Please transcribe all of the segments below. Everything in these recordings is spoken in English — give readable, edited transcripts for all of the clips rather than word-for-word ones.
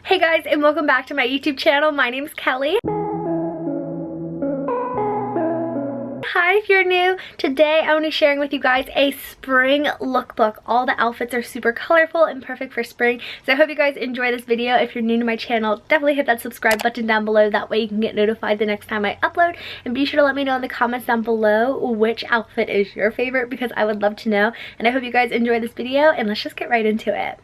Hey guys, and welcome back to my YouTube channel. My name's Kelly. Hi, if you're new. Today I'm going to be sharing with you guys a spring lookbook. All the outfits are super colorful and perfect for spring, so I hope you guys enjoy this video. If you're new to my channel, definitely hit that subscribe button down below. That way you can get notified the next time I upload, and be sure to let me know in the comments down below which outfit is your favorite, because I would love to know. And I hope you guys enjoy this video, and let's just get right into it.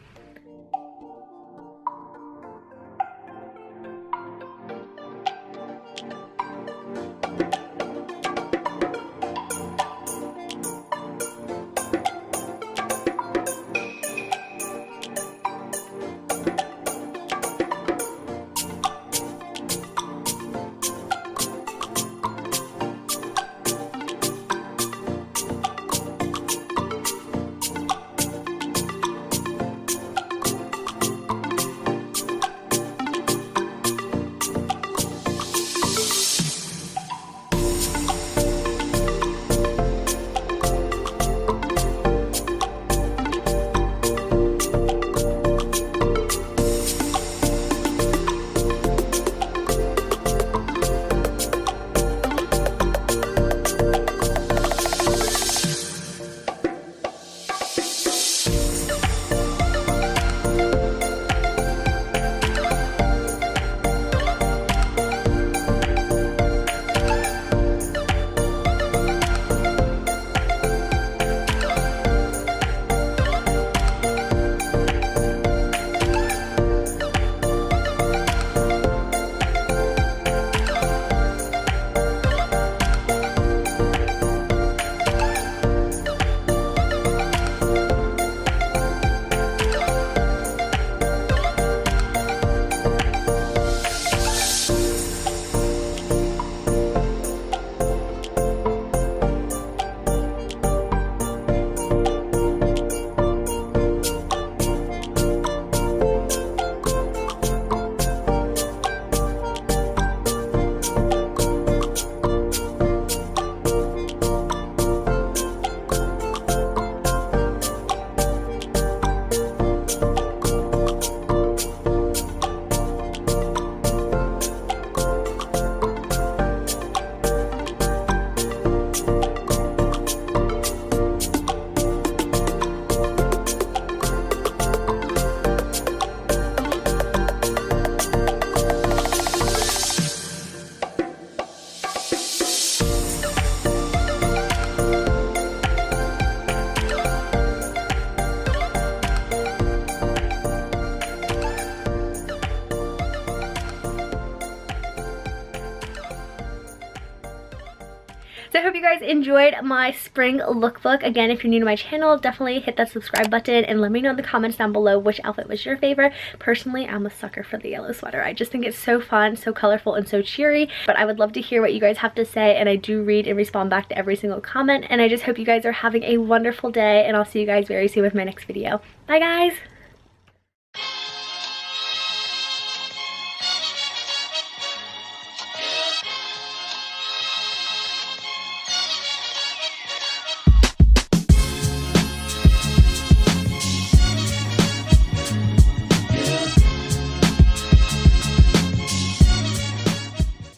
So I hope you guys enjoyed my spring lookbook. Again, if you're new to my channel, definitely hit that subscribe button and let me know in the comments down below which outfit was your favorite. Personally, I'm a sucker for the yellow sweater. I just think it's so fun, so colorful, and so cheery. But I would love to hear what you guys have to say, and I do read and respond back to every single comment. And I just hope you guys are having a wonderful day, and I'll see you guys very soon with my next video. Bye guys!